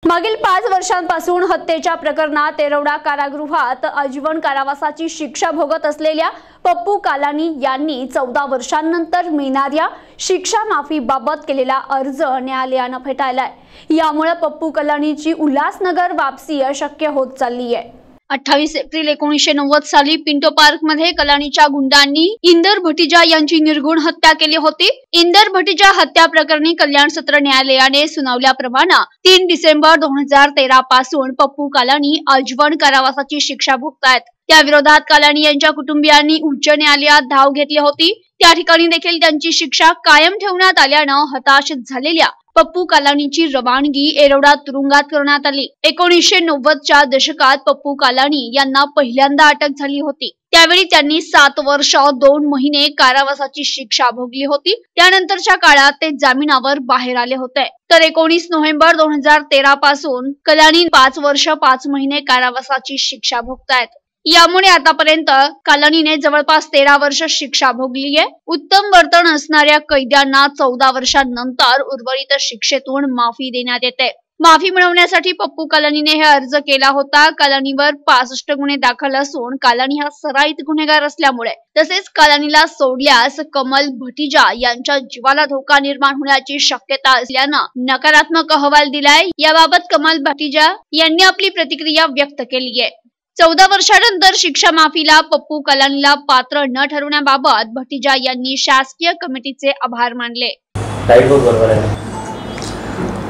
मागील 5 वर्षांपासून हत्येच्या प्रकरणात येरवडा कारागृहात आजीवन कारावासाची शिक्षा भोगत असलेल्या पप्पू कालानी यांनी 14 वर्षांनंतर मिळणाऱ्या शिक्षा माफीबाबत केलेला अर्ज न्यायालयाने फेटाळलाय। यामुळे पप्पू कालानीची उल्हासनगर वापसी अशक्य होत चालली आहे। 28 एप्रिल 1990 साली पिंटो पार्क मध्ये कलानीच्या गुंडांनी इंदर भटीजा यांची निर्घुण हत्या केली होती। इंदर भटीजा हत्या प्रकरणी कल्याण सत्र न्यायालयाने सुनावल्याप्रमाणे 3 डिसेंबर 2013 पासून पप्पू कालानी आजीवन कारावासाची शिक्षा भोगतायत। त्या विरोधात कालानी यांच्या कुटुंबियांनी उच्च न्यायालयात धाव घेतली होती। त्या ठिकाणी देखील त्यांची शिक्षा कायम ठेवण्यात आल्याने हताश झालेल्या पप्पू कालानीची रवानगी येरवडा तुरुंगात करण्यात आली। 1990 च्या दशकात पप्पू कालानी यांना पहिल्यांदा अटक झाली होती। त्यावेळी त्यांनी 7 वर्ष 2 महिने कारावासाची शिक्षा भोगली होती। त्यानंतरच्या काळात ते जामिनावर बाहेर आले होते। तर 19 नोव्हेंबर 2013 पासून कालानी 5 वर्ष 5 महिने कारावासाची शिक्षा भोगतायत। यामुळे आतापर्यंत कालानीने जवळपास 13 वर्ष शिक्षा भोगली आहे। उत्तम वर्तन असणाऱ्या कैद्यांना 14 वर्षांनंतर उर्वरित शिक्षेतून माफी देण्यात येते। माफी मिळवण्यासाठी पप्पू कालानीने हे अर्ज केला होता। कालानीवर 65 गुन्हे दाखल असून कालानी हा सराईत गुन्हेगार असल्यामुळे तसेच कालानीला सोडल्यास कमल भटीजा यांच्या जीवाला धोका निर्माण होण्याची शक्यता असल्याने नकारात्मक अहवाल दिलाय। याबाबत कमल भटीजा यांनी आपली प्रतिक्रिया व्यक्त केली आहे। 14 वर्षानंतर शिक्षा माफीला पप्पू कालानीला पात्र न ठरवण्याबाबत भटीजा यांनी शासकीय कमेटीचे आभार मानले।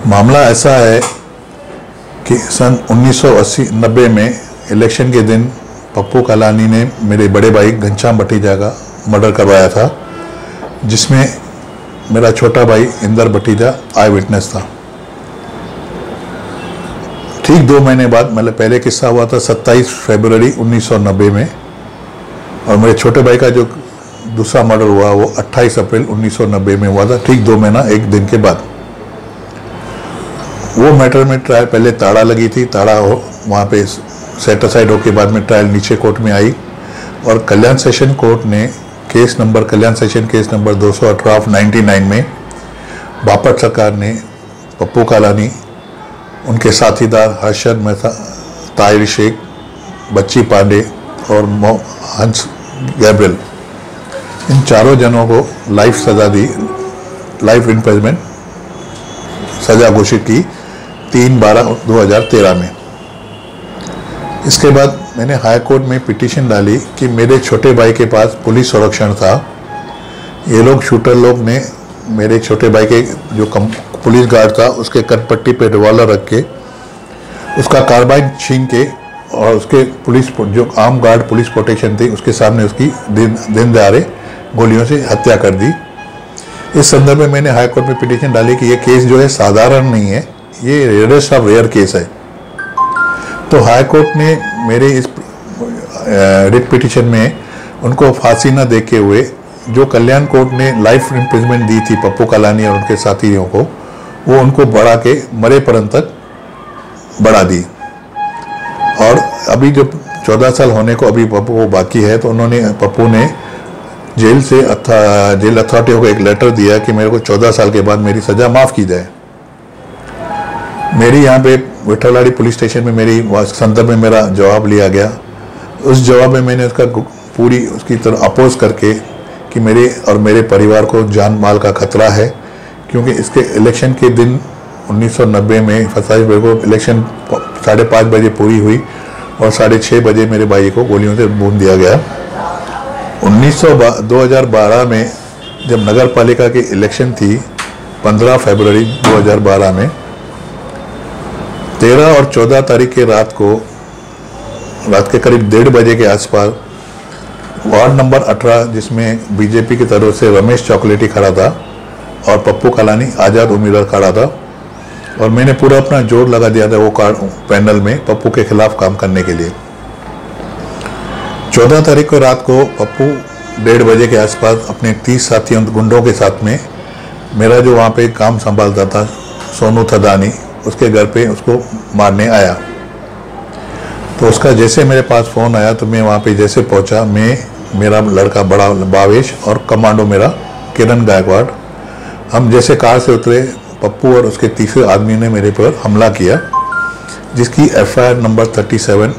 मामला ऐसा है कि सन 1980-90 में इलेक्शन के दिन पप्पू कालानी ने मेरे बड़े भाई घनश्याम भटीजा का मर्डर करवाया था, जिसमें मेरा छोटा भाई इंदर भटीजा आई विटनेस था। ठीक 2 महीने बाद मतलब पहले किस्सा हुआ था 27 फरवरी 1990 में, और मेरे छोटे भाई का जो दूसरा मर्डर हुआ वो 28 अप्रैल 1990 में हुआ था, ठीक 2 महीना 1 दिन के बाद। वो मैटर में ट्रायल पहले ताड़ा लगी थी, ताड़ा वहाँ पे सेट असाइड होके बाद में ट्रायल नीचे कोर्ट में आई, और कल्याण सेशन कोर्ट ने कल्याण सेशन केस नंबर 218/99 में बापट सरकार ने पप्पू कालानी, उनके साथीदार हर्षद मेहता, ताहिर शेख, बच्ची पांडे और हंस गैब्रियल, इन चारों जनों को लाइफ सजा दी, लाइफ इम्प्रिजनमेंट सजा घोषित की 3/12/2013 में। इसके बाद मैंने हाई कोर्ट में पिटीशन डाली कि मेरे छोटे भाई के पास पुलिस संरक्षण था। ये लोग शूटर लोग ने मेरे छोटे भाई के जो पुलिस गार्ड था उसके कटपट्टी पे रिवॉल्वर रख के उसका कार्बाइन छीन के, और उसके पुलिस जो आर्म गार्ड पुलिस प्रोटेक्शन थी उसके सामने उसकी दिन दहाड़े गोलियों से हत्या कर दी। इस संदर्भ में मैंने हाई कोर्ट में पिटीशन डाली कि ये केस जो है साधारण नहीं है, ये रेयरेस्ट ऑफ रेयर केस है। तो हाई कोर्ट ने मेरे इस रिट पिटीशन में उनको फांसी न देते हुए जो कल्याण कोर्ट ने लाइफ इम्प्रिजनमेंट दी थी पप्पू कालानी और उनके साथियों को, वो उनको बढ़ा के मरे पर्यंत तक बढ़ा दी। और अभी जो 14 साल होने को अभी पप्पू को बाकी है, तो पप्पू ने जेल अथॉरिटियों को एक लेटर दिया कि मेरे को 14 साल के बाद मेरी सज़ा माफ़ की जाए। मेरी यहाँ पे विठलवाड़ी पुलिस स्टेशन में मेरी संदर्भ में मेरा जवाब लिया गया। उस जवाब में मैंने उसका पूरी उसकी तरह अपोज करके कि मेरे और मेरे परिवार को जान माल का खतरा है, क्योंकि इसके इलेक्शन के दिन 1990 में 27 फरवरी को इलेक्शन 5:30 बजे पूरी हुई और 6:30 बजे मेरे भाई को गोलियों से भून दिया गया। 2012 में जब नगर पालिका की इलेक्शन थी 15 फरवरी 2012 में, 13 और 14 तारीख के रात के करीब 1:30 बजे के आसपास वार्ड नंबर 18, जिसमें बीजेपी की तरफ से रमेश चॉकलेटी खड़ा था और पप्पू कालानी आज़ाद उम्मीदवार खड़ा था, और मैंने पूरा अपना जोर लगा दिया था वो पैनल में पप्पू के खिलाफ काम करने के लिए। 14 तारीख को रात को पप्पू 1:30 बजे के आसपास अपने 30 साथियों गुंडों के साथ में मेरा जो वहाँ पे काम संभालता था सोनू थदानी, उसके घर पे उसको मारने आया। तो उसका जैसे मेरे पास फ़ोन आया तो मैं वहाँ पे जैसे पहुँचा, मेरा लड़का बड़ा भावेश और कमांडो मेरा किरण गायकवाड़, हम जैसे कार से उतरे, पप्पू और उसके तीसरे आदमी ने मेरे पर हमला किया। जिसकी FIR number 37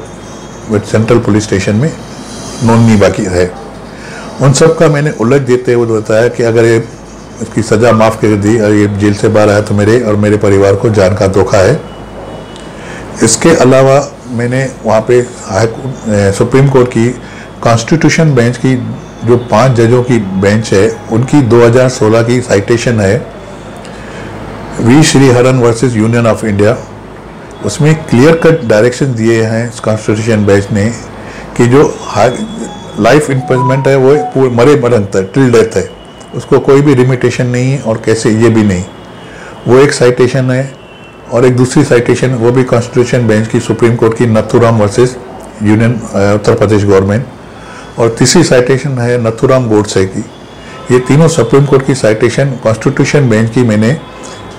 with central police station में नोंदनी बाकी है। उन सब का मैंने उल्लेख देते हुए बताया कि अगर ये इसकी सज़ा माफ़ कर दी और ये जेल से बाहर आया तो मेरे और मेरे परिवार को जान का धोखा है। इसके अलावा मैंने वहाँ पे सुप्रीम कोर्ट की कॉन्स्टिट्यूशन बेंच की जो 5 जजों की बेंच है उनकी 2016 की साइटेशन है V Sriharan versus Union of India. उसमें क्लियर कट डायरेक्शन दिए हैं कॉन्स्टिट्यूशन बेंच ने कि जो लाइफ इम्प्रिजनमेंट है वो मरे मरन तक टिल डेथ है, उसको कोई भी लिमिटेशन नहीं है और कैसे ये भी नहीं। वो एक साइटेशन है और एक दूसरी साइटेशन वो भी कॉन्स्टिट्यूशन बेंच की सुप्रीम कोर्ट की Nathuram versus union Uttar Pradesh government, और तीसरी साइटेशन है नथुराम गोडसे की। ये तीनों सुप्रीम कोर्ट की साइटेशन कॉन्स्टिट्यूशन बेंच की मैंने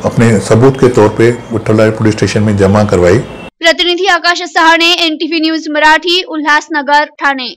अपने सबूत के तौर पे विठ्ठलराय पुलिस स्टेशन में जमा करवाई। प्रतिनिधी आकाश सहाणे, NTV न्यूज मराठी, उल्हासनगर, ठाणे।